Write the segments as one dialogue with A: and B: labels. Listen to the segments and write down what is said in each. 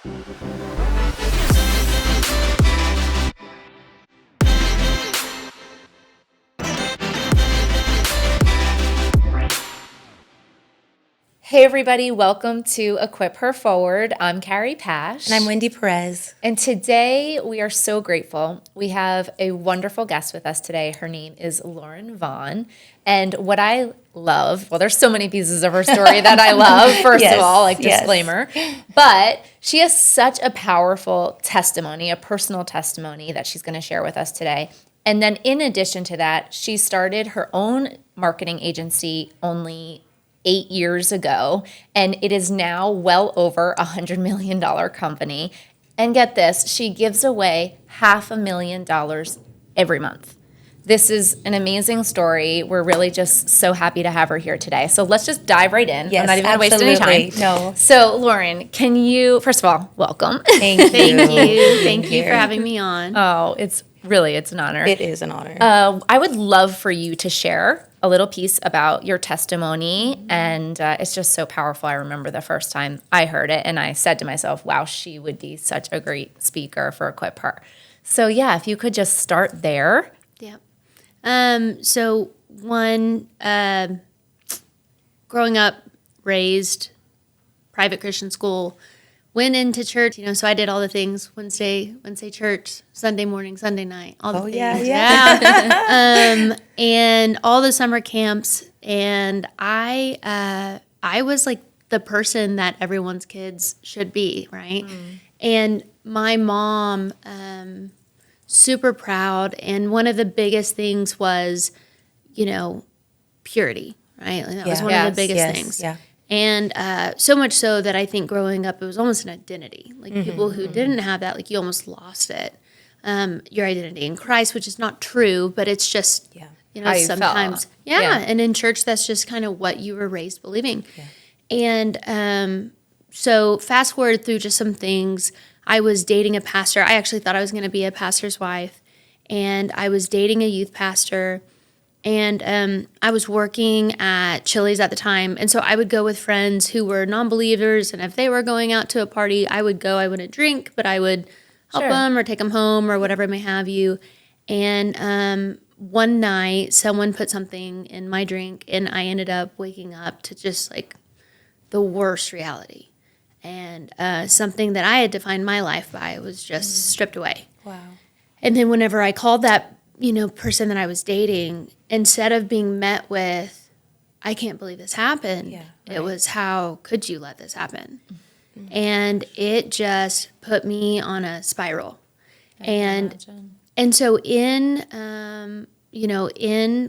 A: Hey everybody, welcome to Equip Her Forward. I'm Carrie Pash.
B: And I'm Wendy Perez.
A: And today we are so grateful. We have a wonderful guest with us today. Her name is Lauren Vaughn. And what I love, well, there's so many pieces of her story that I love, first of all, like disclaimer. But she has such a powerful testimony, a personal testimony that she's going to share with us today. And then in addition to that, she started her own marketing agency only 8 years ago, and it is now well over $100 million company. And get this, she gives away $500,000 every month. This is an amazing story. We're really just so happy to have her here today. So let's just dive right in.
B: Yes,
A: I'm not even going to waste any time.
B: No.
A: So Lauren, can you, first of all, welcome.
B: Thank you.
C: Thank you for having me on.
A: Oh, it's an honor.
B: It is an honor.
A: I would love for you to share a little piece about your testimony, and it's just so powerful. I remember the first time I heard it, and I said to myself, wow, she would be such a great speaker for Equip Her. So yeah, if you could just start there.
C: Yeah. So growing up, raised private Christian school, went into church, so I did all the things, Wednesday church, Sunday morning, Sunday night, all the things. Yeah. And all the summer camps. And I was like the person that everyone's kids should be, right? And my mom, super proud. And one of the biggest things was, purity, right? Like that was one of the biggest things.
B: Yeah.
C: And so much so that I think growing up, it was almost an identity. Like people who didn't have that, like you almost lost it. Your identity in Christ, which is not true, but it's just,
A: How you
C: sometimes.
A: felt.
C: Yeah. And in church, that's just kind of what you were raised believing. Yeah. And so fast forward through just some things. I was dating a pastor. I actually thought I was going to be a pastor's wife. And I was dating a youth pastor. And I was working at Chili's at the time. And so I would go with friends who were non-believers. And if they were going out to a party, I would go. I wouldn't drink, but I would help them or take them home or whatever may have you. And one night, someone put something in my drink, and I ended up waking up to just like the worst reality. And something that I had defined my life by was just stripped away.
B: Wow.
C: And then whenever I called that person that I was dating, instead of being met with, I can't believe this happened, it was, how could you let this happen? And it just put me on a spiral. And so in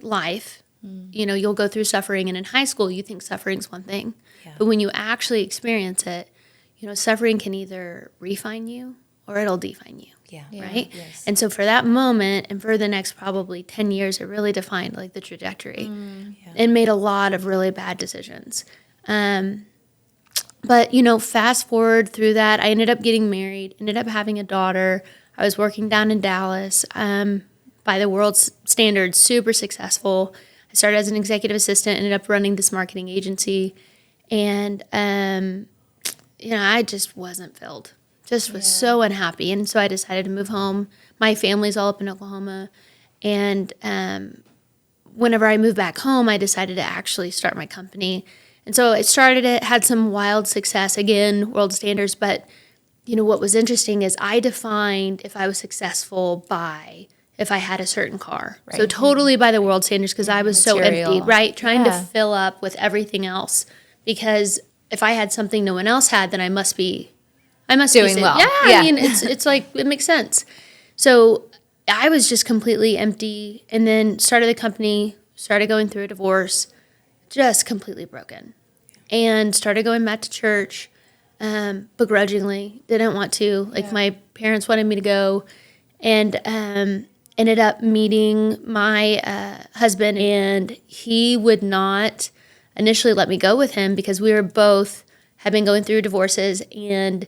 C: life, you'll go through suffering, and in high school, you think suffering's one thing. But when you actually experience it, suffering can either refine you or it'll define you. Right? Yes. And so for that moment and for the next probably 10 years, it really defined like the trajectory and made a lot of really bad decisions. But, fast forward through that, I ended up getting married, ended up having a daughter. I was working down in Dallas, by the world's standards, super successful. I started as an executive assistant, ended up running this marketing agency. And, I just wasn't filled. Just was so unhappy. And so I decided to move home. My family's all up in Oklahoma. And whenever I moved back home, I decided to actually start my company. And so I started it, had some wild success, again, world standards. But, what was interesting is I defined if I was successful by if I had a certain car. Right. So totally by the world standards, because I was
A: Material.
C: so empty, right? Trying to fill up with everything else. Because if I had something no one else had, then I must be
A: doing well.
C: Yeah, I mean, it's like, it makes sense. So I was just completely empty, and then started the company, started going through a divorce, just completely broken, and started going back to church, begrudgingly, didn't want to. Like my parents wanted me to go, and ended up meeting my husband, and he would not initially let me go with him because we were both had been going through divorces, and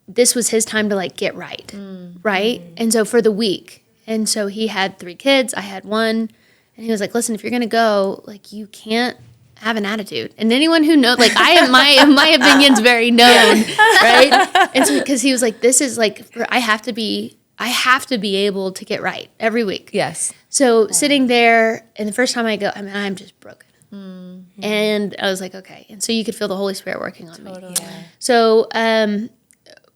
C: this was his time to like get right, right? And so for the week, and so he had 3 kids, I had 1, and he was like, listen, if you're gonna go, like you can't have an attitude. And anyone who knows, like I am, my opinion's very known, right? And so because he was like, this is like, I have to be able to get right every week.
A: Yes.
C: So sitting there, and the first time I go, I mean, I'm just broken. And I was like, okay. And so you could feel the Holy Spirit working on me.
B: Yeah.
C: So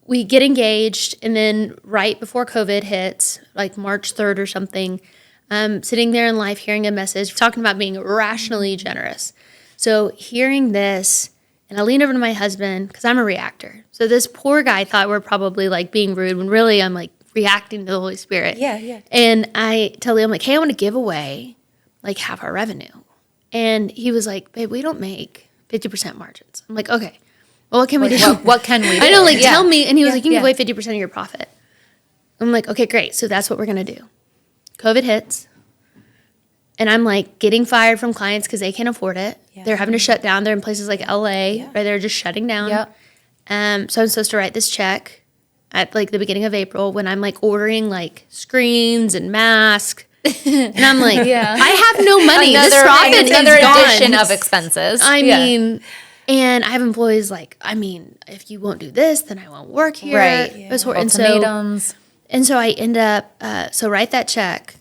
C: we get engaged, and then right before COVID hits, like March 3rd or something, sitting there in life, hearing a message, talking about being rationally generous. So hearing this, and I leaned over to my husband, because I'm a reactor. So this poor guy thought we're probably like being rude, when really I'm like reacting to the Holy Spirit.
B: Yeah.
C: And I tell him, like, hey, I want to give away like half our revenue. And he was like, babe, we don't make 50% margins. I'm like, okay, well, what can we do?
A: What can we do?
C: I know, like, tell me. And he was like, you can
A: Yeah.
C: give away 50% of your profit. I'm like, okay, great. So that's what we're going to do. COVID hits. And I'm like getting fired from clients because they can't afford it.
B: Yeah.
C: They're having to shut down. They're in places like LA, right? They're just shutting down.
A: Yep.
C: So I'm supposed to write this check at like the beginning of April when I'm like ordering like screens and masks. And I'm like,
A: Yeah.
C: I have no money. This profit is
A: another
C: gone.
A: addition of expenses.
C: I mean, and I have employees like, I mean, if you won't do this, then I won't work here.
A: Right.
C: It was hor-
A: Ultimatums.
C: and so I end up, so write that check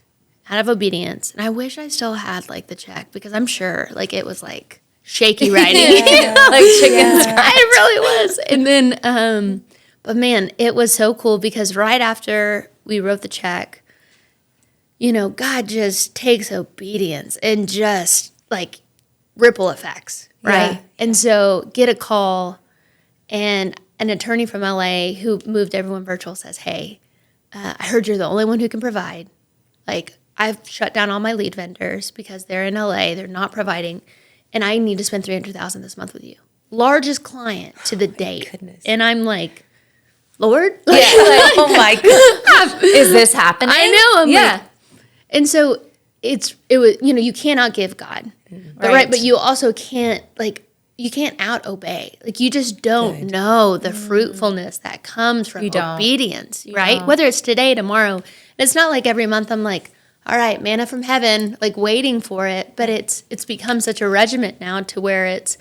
C: out of obedience. And I wish I still had like the check, because I'm sure like it was like shaky writing.
A: Like chicken scratch.
C: I really was. And then, but man, it was so cool, because right after we wrote the check, you know, God just takes obedience and just like ripple effects, right?
B: Yeah.
C: And so get a call, and an attorney from LA who moved everyone virtual says, hey, I heard you're the only one who can provide. Like, I've shut down all my lead vendors because they're in LA, they're not providing, and I need to spend $300,000 this month with you. Largest client to the date.
B: goodness.
C: And I'm like, Lord?
A: Yeah. Like,
B: Oh my God.
A: is this happening?
C: I know. I'm
A: Yeah.
C: like, and so it was, you know, you cannot give God, but
A: Right.
C: but you also can't you can't out obey. Like, you just don't know the fruitfulness that comes from
A: You don't.
C: obedience, right?
A: don't.
C: Whether it's today, tomorrow. And it's not like every month I'm like, all right, manna from heaven, like waiting for it. But it's become such a regiment now to where it's,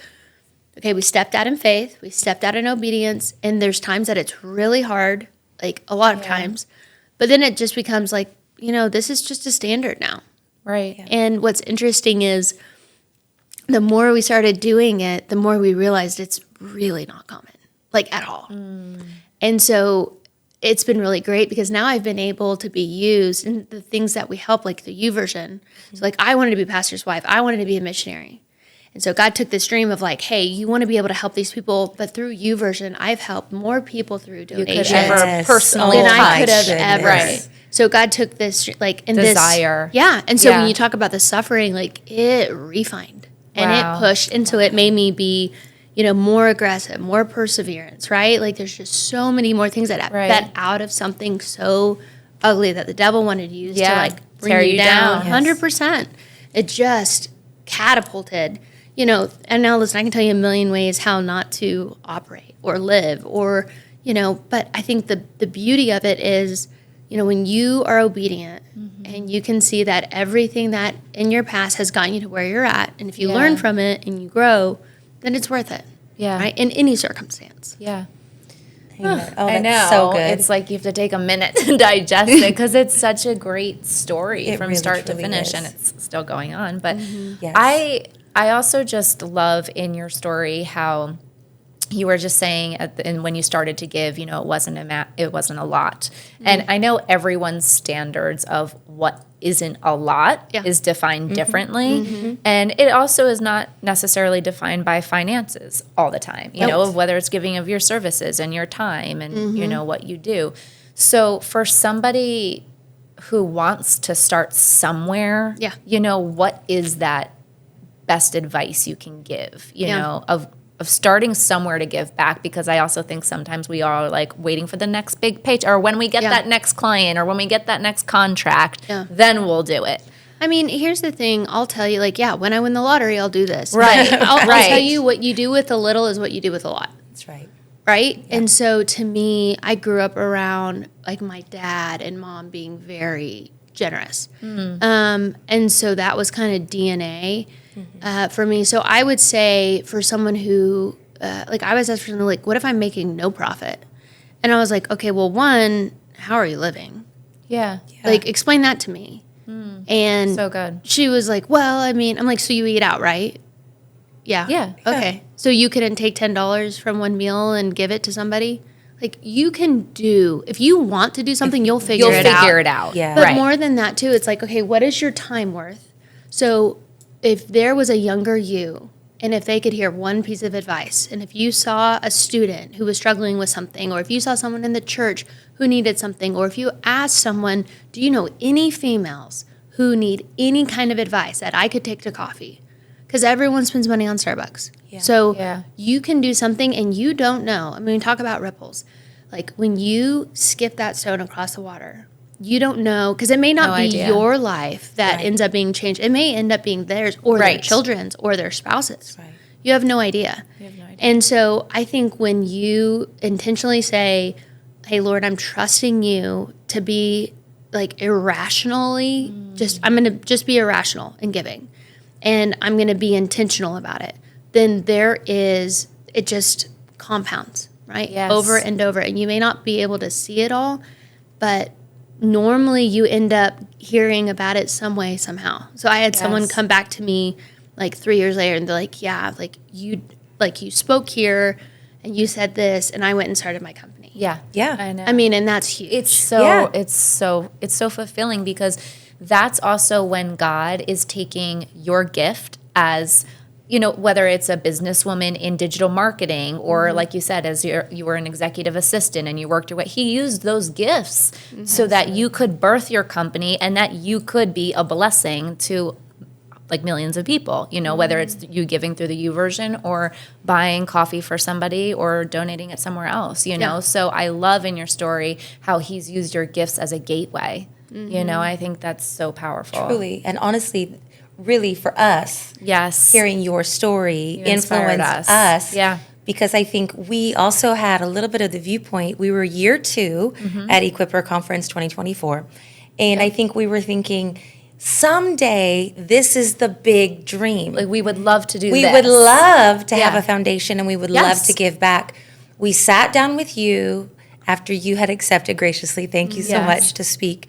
C: okay, we stepped out in faith, we stepped out in obedience, and there's times that it's really hard, like a lot of times. But then it just becomes like, you know, this is just a standard now.
A: Right.
C: And what's interesting is the more we started doing it, the more we realized it's really not common, like at all. And so it's been really great, because now I've been able to be used in the things that we help, like the YouVersion. So like, I wanted to be a pastor's wife. I wanted to be a missionary. And so God took this dream of like, hey, you want to be able to help these people, but through YouVersion, I've helped more people through
A: You
C: donations
A: could ever
B: Yes.
A: personally
C: than I
B: my
C: could have
B: goodness.
C: ever.
A: Right.
C: So God took this like in
A: Desire.
C: This, yeah. And so
A: Yeah.
C: when you talk about the suffering, like it refined and
A: Wow.
C: it pushed, and so it made me be, you know, more aggressive, more perseverance, right? Like there's just so many more things that
A: Right.
C: that out of something so ugly that the devil wanted to use
A: Yeah.
C: to like bring
A: Tear
C: you
A: you
C: down.
A: down.
C: 100%. It just catapulted. You know, and now listen, I can tell you a million ways how not to operate or live, or, you know, but I think the beauty of it is, you know, when you are obedient and you can see that everything that in your past has gotten you to where you're at, and if you
A: Yeah.
C: learn from it and you grow, then it's worth it.
A: Yeah.
C: Right? In any circumstance.
A: Yeah.
B: Amen. Oh,
A: I know.
B: that's so good.
A: It's like you have to take a minute to digest it, because it's such a great story
B: It
A: from
B: really,
A: start to
B: truly
A: finish,
B: is.
A: and it's still going on. But
B: Yes.
A: I also just love in your story how you were just saying and when you started to give, you know, it wasn't a lot. And I know everyone's standards of what isn't a lot
C: Yeah.
A: is defined differently. And it also is not necessarily defined by finances all the time, you know, of whether it's giving of your services and your time and, you know, what you do. So for somebody who wants to start somewhere,
C: Yeah.
A: you know, what is that best advice you can give, you
C: Yeah.
A: know, of starting somewhere to give back? Because I also think sometimes we are like waiting for the next big page, or when we get
C: Yeah.
A: that next client, or when we get that next contract,
C: Yeah.
A: then we'll do it.
C: I mean, here's the thing. I'll tell you, like, yeah, when I win the lottery, I'll do this.
A: Right.
C: I'll
A: Right.
C: tell you, what you do with a little is what you do with a lot.
B: That's right.
C: Right? And so to me, I grew up around like my dad and mom being very generous. And so that was kind of DNA. for me. So I would say for someone who, like I was asked for something like, what if I'm making no profit? And I was like, okay, well, one, how are you living?
A: Yeah.
C: Like, explain that to me. And
A: So good.
C: she was like, well, I mean, I'm like, so you eat out, right? Yeah.
A: Yeah.
C: Okay. So you couldn't take $10 from one meal and give it to somebody? Like, you can do, if you want to do something, you'll figure it out.
A: Figure it out.
B: Yeah.
C: But
A: Right.
C: more than that, too, it's like, okay, what is your time worth? So if there was a younger you, and if they could hear one piece of advice, and if you saw a student who was struggling with something, or if you saw someone in the church who needed something, or if you asked someone, do you know any females who need any kind of advice that I could take to coffee? Because everyone spends money on Starbucks.
B: Yeah.
C: So
A: Yeah.
C: you can do something and you don't know. I mean, talk about ripples. Like when you skip that stone across the water, you don't know, because it may not
A: No
C: be
A: idea.
C: your life that
B: Right.
C: ends up being changed. It may end up being theirs or their
A: Right.
C: children's or their spouses.
B: Right.
C: You have no idea.
A: You have no idea.
C: And so I think when you intentionally say, hey, Lord, I'm trusting you to be like irrationally, I'm going to just be irrational in giving. And I'm going to be intentional about it. Then it just compounds, right?
A: Yes.
C: Over and over. And you may not be able to see it all, but normally you end up hearing about it some way, somehow. So I had someone
A: Yes.
C: come back to me like 3 years later and they're like, yeah, you spoke here and you said this and I went and started my company.
A: Yeah.
B: Yeah.
A: I know.
C: I mean, and that's huge.
A: it's so
B: Yeah.
A: it's so fulfilling because that's also when God is taking your gift as, you know, whether it's a businesswoman in digital marketing or like you said, as you were an executive assistant and you worked your way, he used those gifts so that you could birth your company and that you could be a blessing to like millions of people, you know, whether it's you giving through the YouVersion or buying coffee for somebody or donating it somewhere else, you know?
C: Yeah.
A: So I love in your story how he's used your gifts as a gateway. You know, I think that's so powerful.
B: Truly. And honestly, really for us,
A: Yes.
B: hearing your story
A: You inspired
B: influenced
A: us.
B: us.
A: Yeah.
B: Because I think we also had a little bit of the viewpoint. We were year 2 at Equipper Conference 2024. And I think we were thinking, someday this is the big dream.
A: Like we would love to do
B: We
A: this.
B: would love to have
A: Yeah.
B: a foundation and we would love
A: Yes.
B: to give back. We sat down with you after you had accepted graciously. Thank you so
A: Yes.
B: much to speak.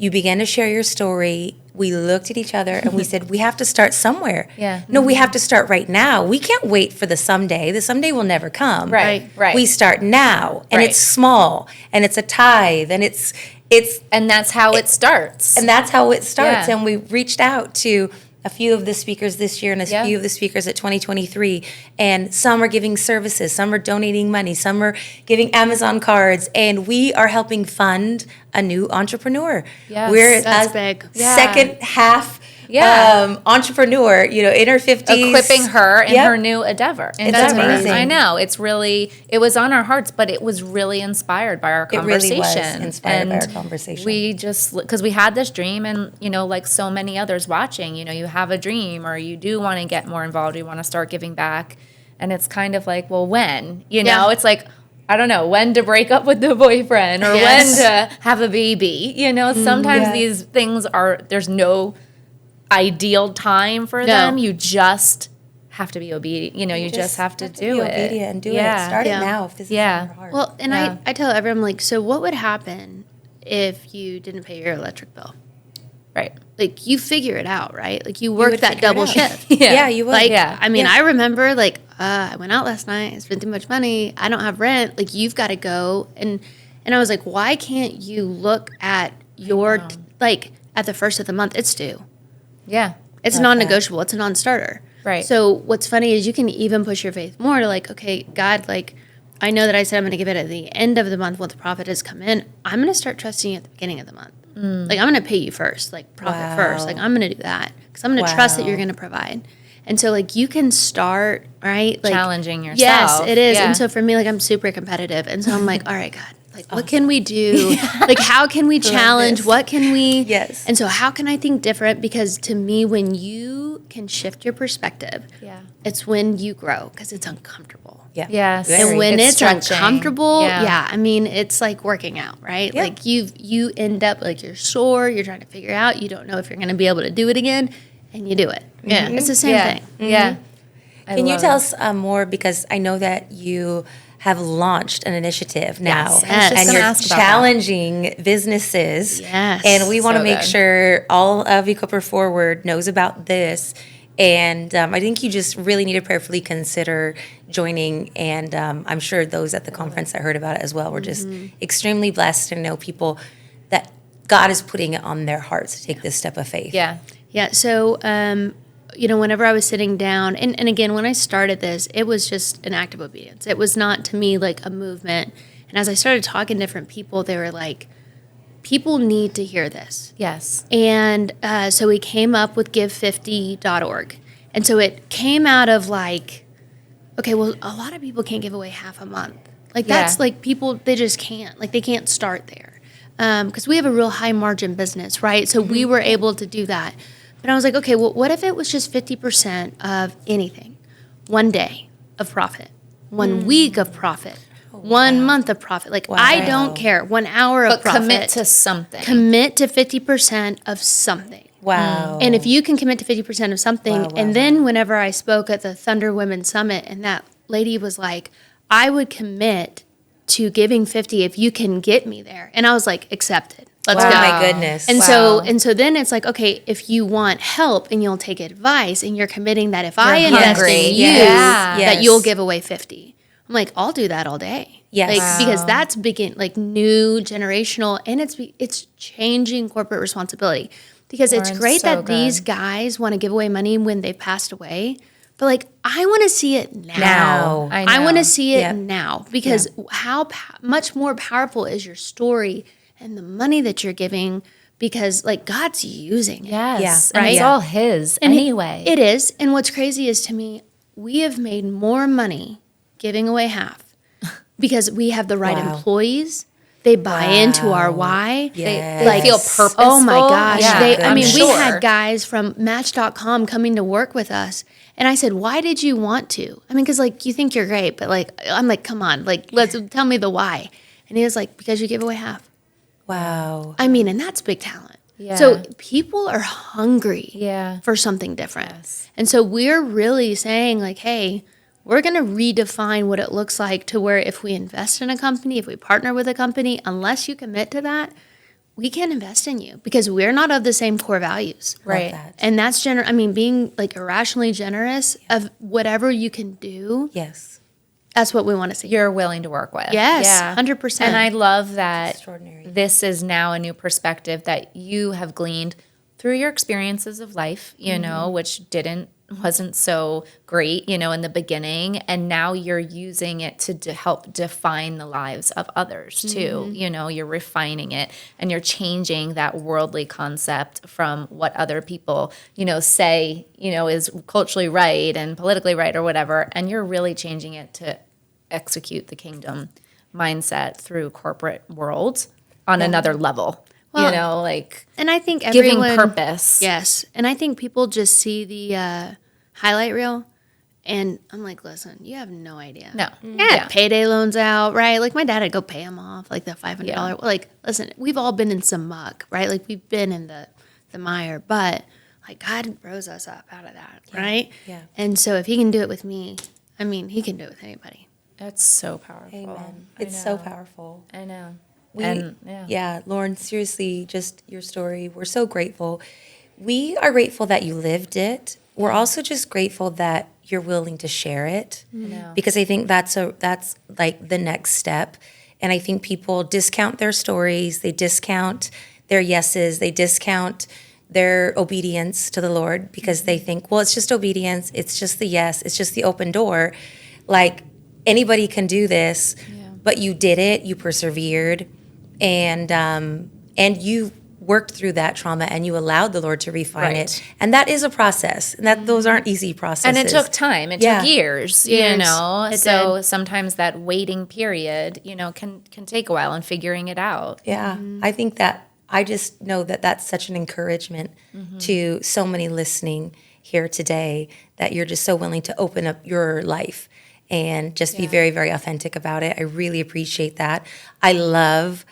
B: You began to share your story. We looked at each other and we said, we have to start somewhere.
A: Yeah.
B: No, we have to start right now. We can't wait for the someday. The someday will never come.
A: Right, right.
B: We start now and
A: Right.
B: it's small and it's a tithe and it's
A: And that's how it starts.
B: and that's how it starts.
A: Yeah.
B: And we reached out to a few of the speakers this year and a
A: Yeah.
B: few of the speakers at 2023. And some are giving services, some are donating money, some are giving Amazon cards. And we are helping fund a new entrepreneur.
A: Yes.
B: We're
C: That's
B: a
C: big.
A: Yeah.
B: second half
A: Yeah.
B: entrepreneur, you know, in her 50s.
A: Equipping her in
B: Yep.
A: her new endeavor.
B: That's amazing.
A: I know. It was on our hearts, but it was really inspired by our
B: It really
A: conversation.
B: was inspired by our
A: And
B: conversation.
A: We just, because we had this dream, and, you know, like so many others watching, you know, you have a dream or you do want to get more involved, you want to start giving back. And it's kind of like, well, when? You know,
C: Yeah.
A: it's like, I don't know, when to break up with the boyfriend or
C: Yes.
A: when to have a baby. You know, sometimes
B: Yeah.
A: these things there's no ideal time for
C: No.
A: them. You just have to be obedient. You know, you just have to do
B: be
A: it.
B: obedient and do
A: Yeah.
B: it. Start
C: Yeah.
B: it now if this
A: Yeah.
B: is in your heart.
C: Well, and
A: Yeah.
C: I tell everyone, like, so what would happen if you didn't pay your electric bill?
A: Right.
C: Like, you figure it out, right? Like, you work
B: would
C: that
B: figure it
C: double
B: out.
C: shift.
B: Yeah, you would.
C: Like,
A: Yeah.
C: I mean,
B: Yeah.
C: I remember, like, I went out last night, I spent too much money, I don't have rent. Like, you've got to go. And I was like, why can't you look at your, like, at the first of the month, it's due.
A: Yeah.
C: It's
B: Love
C: non-negotiable. It's a non-starter.
A: Right.
C: So what's funny is you can even push your faith more to like, okay, God, like, I know that I said I'm going to give it at the end of the month when the profit has come in. I'm going to start trusting you at the beginning of the month. Like, I'm going to pay you first, like profit
B: Wow.
C: first. Like, I'm going to do that because I'm going to trust that
B: Wow.
C: you're going to provide. And so, like, you can start, right? Like,
A: Challenging yourself.
C: Yes, it is.
A: Yeah.
C: And so for me, like, I'm super competitive. And so I'm like, all right, God, like, what can we do? Like, how can we challenge?
B: this.
C: What can we?
B: Yes.
C: And so how can I think different? Because to me, when you can shift your perspective,
A: Yeah.
C: it's when you grow because it's uncomfortable.
B: Yeah.
A: Yes.
B: Very.
C: And when it's
A: stretching.
C: uncomfortable,
A: Yeah.
C: yeah, I mean, it's like working out, right?
B: Yeah.
C: Like you end up like you're sore, you're trying to figure out, you don't know if you're going to be able to do it again. and you do it.
A: Yeah.
C: It's the same
A: Yeah.
C: thing.
A: Yeah. I
B: Can you
A: love
B: tell
A: it.
B: us more, because I know that you have launched an initiative now,
A: Yes, I was just
B: and
A: gonna
B: you're
A: ask about that.
B: challenging businesses.
C: Yes.
B: And we want to
A: So
B: make
A: good.
B: sure all of Equipper Forward knows about this. And I think you just really need to prayerfully consider joining. And I'm sure those at the conference that heard about it as well were just extremely blessed to know people that God is putting it on their hearts to take this step of faith.
A: Yeah.
C: Yeah. So, whenever I was sitting down, and again, when I started this, it was just an act of obedience. It was not to me like a movement. And as I started talking to different people, they were like, people need to hear this.
A: Yes.
C: And so we came up with give50.org. And so it came out of like, okay, well, a lot of people can't give away half a month. Like that's
A: Yeah.
C: like people, they just can't. Like they can't start there. Because we have a real high margin business, right? So we were able to do that. But I was like, okay, well, what if it was just 50% of anything? 1 day of profit, 1 week of profit, 1 month of profit. Like I don't care. 1 hour of
A: But
C: profit.
A: commit to something.
C: Commit to 50% of something.
B: Wow.
C: And if you can commit to 50% of something,
B: Wow,
C: and then whenever I spoke at the Thunder Women Summit, and that lady was like, I would commit to giving 50 if you can get me there. And I was like, accepted. Let's
B: Oh
C: go.
B: my goodness.
C: And
A: Wow.
C: so then it's like, okay, if you want help and you'll take advice and you're committing that if I invest
A: hungry.
C: in you,
A: Yes.
C: that
B: Yes.
C: you'll give away 50. I'm like, I'll do that all day.
B: Yes.
C: Like,
B: Wow.
C: because that's new generational, and it's changing corporate responsibility. Because it's
A: Lauren's
C: great
A: so
C: that these
A: good.
C: guys want to give away money when they've passed away, but like I want to see it now.
B: Now.
A: I
C: want
A: know.
C: to see it
B: Yep.
C: now, because how much more powerful is your story and the money that you're giving, because like God's using it.
A: Yes.
B: Yeah.
A: And
C: Right?
A: it's all his
C: And
A: anyway.
C: It is. And what's crazy is, to me, we have made more money giving away half because we have the right
B: Wow.
C: employees. They buy into our why.
B: Yes.
A: They feel purposeful.
C: Oh my gosh.
A: Yeah,
C: We
A: sure.
C: had guys from Match.com coming to work with us. And I said, why did you want to? I mean, because like you think you're great, but like, I'm like, come on, like, tell me the why. And he was like, because you give away half.
B: Wow.
C: I mean, and that's big talent.
A: Yeah.
C: So people are hungry
A: Yeah.
C: for something different.
A: Yes.
C: And so we're really saying like, hey, we're going to redefine what it looks like to where if we invest in a company, if we partner with a company, unless you commit to that, we can't invest in you because we're not of the same core values.
A: Right.
B: Love that.
C: And that's being like irrationally generous of whatever you can do.
B: Yes.
C: That's what we want to see.
A: You're willing to work with.
C: Yes,
A: Yeah.
C: 100%.
A: And I love that
B: Extraordinary.
A: this is now a new perspective that you have gleaned through your experiences of life, you know, which wasn't so great, you know, in the beginning. And now you're using it to help define the lives of others too. You know, you're refining it and you're changing that worldly concept from what other people, you know, say, you know, is culturally right and politically right or whatever. And you're really changing it to execute the kingdom mindset through corporate world on another level.
C: Well,
A: you know, like
C: And I think
A: giving
C: everyone,
A: purpose.
C: Yes. And I think people just see the highlight reel. And I'm like, listen, you have no idea.
A: No.
C: Yeah. Payday loans out, right? Like my dad would go pay them off, like the $500.
A: Yeah.
C: Like, listen, we've all been in some muck, right? Like we've been in the mire, but like God rose us up out of that, right?
B: Yeah.
C: And so if he can do it with me, I mean, he can do it with anybody.
A: It's so powerful.
B: Amen.
A: I
B: It's so
A: know.
B: powerful.
A: I know.
B: Yeah.
A: Yeah.
B: Lauren, seriously, just your story. We're so grateful. We are grateful that you lived it. We're also just grateful that you're willing to share it.
A: know.
B: Because I think that's like the next step. And I think people discount their stories, they discount their yeses, they discount their obedience to the Lord because they think, well, it's just obedience, it's just the yes, it's just the open door. Like anybody can do this, but you did it, you persevered, and you worked through that trauma and you allowed the Lord to refine it.
A: Right.
B: And that is a process. And that those aren't easy processes.
A: And it took time. It
B: Yeah.
A: took years, you
C: Years.
A: know.
C: It
A: So
C: did.
A: sometimes that waiting period, you know, can take a while in figuring it out.
B: Yeah, I think that I just know that that's such an encouragement to so many listening here today that you're just so willing to open up your life and just be very, very authentic about it. I really appreciate that. I love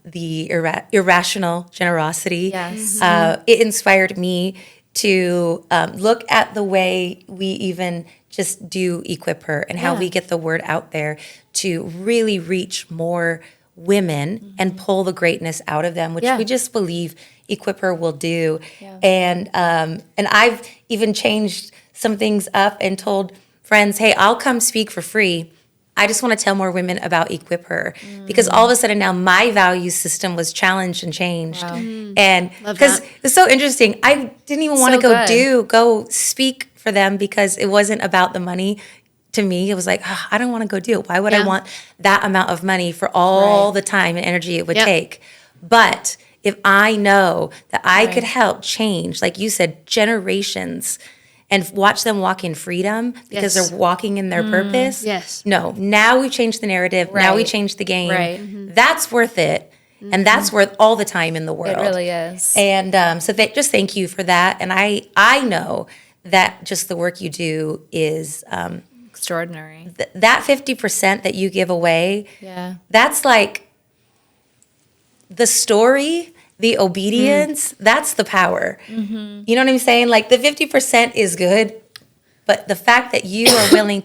B: the irrational generosity.
A: Yes.
B: It inspired me to look at the way we even just do Equip Her and how we get the word out there to really reach more women and pull the greatness out of them, which we just believe Equip Her will do. And I've even changed some things up and told friends, hey, I'll come speak for free. I just want to tell more women about Equip Her because all of a sudden now my value system was challenged and changed. And because it's so interesting, I didn't even want to go speak for them because it wasn't about the money. To me, it was like, I don't want to go do it. Why would I want that amount of money for all the time and energy it would take? But if I know that I could help change, like you said, generations and watch them walk in freedom because they're walking in their purpose. No, now we've changed the narrative. Now we changed the game. That's worth it. And that's worth all the time in the world.
A: It really is.
B: And so just thank you for that. And I know that just the work you do is
A: extraordinary.
B: That 50% that you give away, that's like the story, the obedience, that's the power. You know what I'm saying? Like the 50% is good, but the fact that you are willing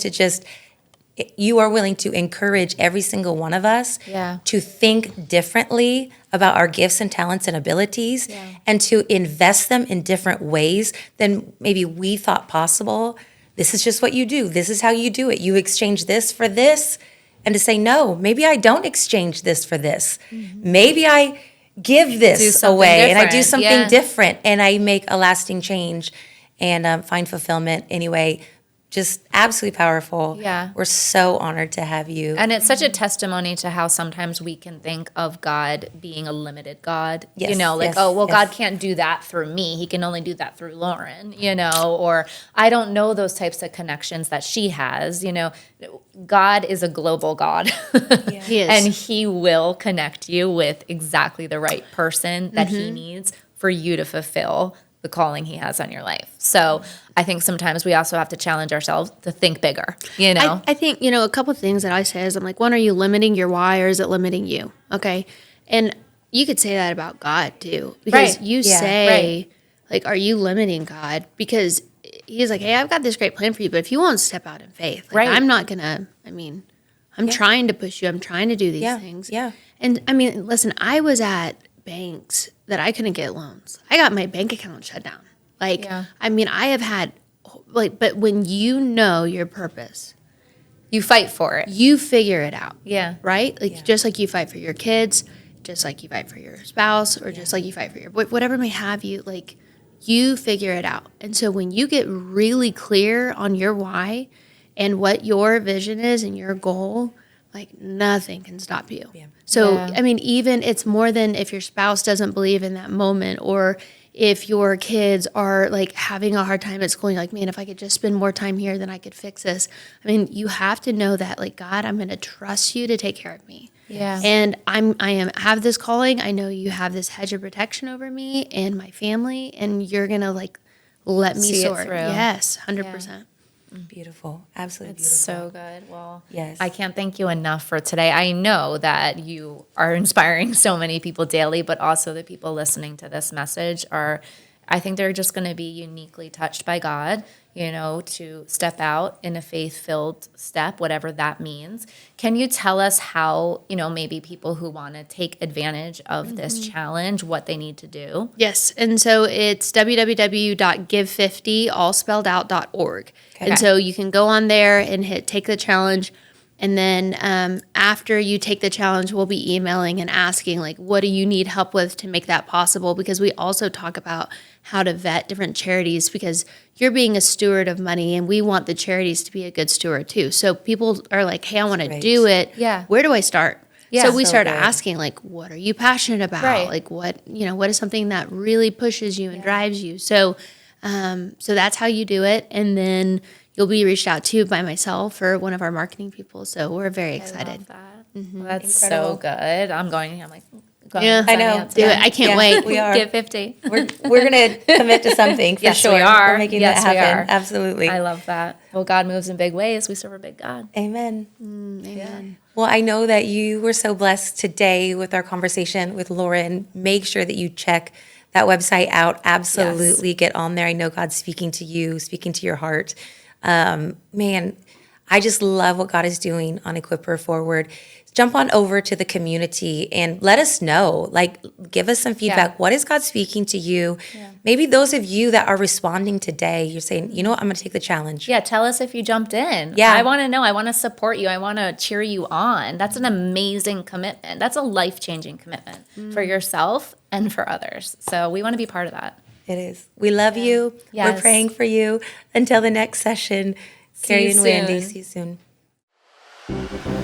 B: to encourage every single one of us to think differently about our gifts and talents and abilities and to invest them in different ways than maybe we thought possible. This is just what you do. This is how you do it. You exchange this for this. And to say, no, maybe I don't exchange this for this. Maybe I give this away and I do something different and I make a lasting change and find fulfillment. Anyway, just absolutely powerful. We're so honored to have you.
A: And it's such a testimony to how sometimes we can think of God being a limited God. God can't do that through me. He can only do that through Lauren, or I don't know those types of connections that she has, God is a global God.
C: He is.
A: And he will connect you with exactly the right person that he needs for you to fulfill the calling he has on your life. So I think sometimes we also have to challenge ourselves to think bigger,
C: I think, a couple of things that I say is I'm like, one, are you limiting your why or is it limiting you? Okay. And you could say that about God too, because you say, like, are you limiting God? Because he's like, hey, I've got this great plan for you, but if you won't step out in faith, I'm not going to, I'm trying to push you. I'm trying to do these things. And listen, I was at banks that I couldn't get loans. I got my bank account shut down. I have had, but when you know your purpose,
A: you fight for it.
C: You figure it out. Right? Just like you fight for your kids, just like you fight for your spouse, or just like you fight for your whatever may have you, you figure it out. And so when you get really clear on your why and what your vision is and your goal, nothing can stop you. So, even it's more than if your spouse doesn't believe in that moment, or if your kids are having a hard time at school, and you're like, man, if I could just spend more time here, then I could fix this. You have to know that, God, I'm going to trust you to take care of me. And I have this calling. I know you have this hedge of protection over me and my family, and you're going to let me
A: see
C: soar.
A: It through.
C: Yes, 100%.
B: Beautiful. Absolutely
A: beautiful. It's so good. Well,
B: yes.
A: I can't thank you enough for today. I know that you are inspiring so many people daily, but also the people listening to this message I think they're just going to be uniquely touched by God, to step out in a faith-filled step, whatever that means. Can you tell us how, maybe people who want to take advantage of this challenge, what they need to do?
C: Yes. And so it's www.give50, all spelled out.org. Okay. And so you can go on there and hit take the challenge. And then after you take the challenge, we'll be emailing and asking, what do you need help with to make that possible? Because we also talk about how to vet different charities, because you're being a steward of money, and we want the charities to be a good steward too. So people are like, hey, I want to do it. Where do I start? So we start asking, what are you passionate about? What is something that really pushes you and drives you? So that's how you do it. And then you'll be reached out to by myself or one of our marketing people. So we're very excited.
A: I love that. Well, that's incredible. So good. I'm like,
C: I know. Do it. I can't wait.
B: We are.
A: Get 50.
B: We're going to commit to something for sure.
A: We are.
B: We're making that happen. Absolutely.
A: I love that. Well, God moves in big ways. We serve a big God.
B: Amen.
C: Amen.
B: Yeah. Well, I know that you were so blessed today with our conversation with Lauren. Make sure that you check that website out. Absolutely get on there. I know God's speaking to you, speaking to your heart. Man, I just love what God is doing on Equip Her Forward. Jump on over to the community and let us know. Like, give us some feedback.
A: Yeah.
B: What is God speaking to you? Maybe those of you that are responding today, you're saying, you know what, I'm going to take the challenge.
A: Yeah, tell us if you jumped in.
B: Yeah.
A: I want to know. I want to support you. I want to cheer you on. That's an amazing commitment. That's a life-changing commitment for yourself and for others. So we want to be part of that.
B: It is. We love you.
A: Yes.
B: We're praying for you. Until the next session, Carrie
A: you
B: and Wendy,
A: soon.
B: see you soon.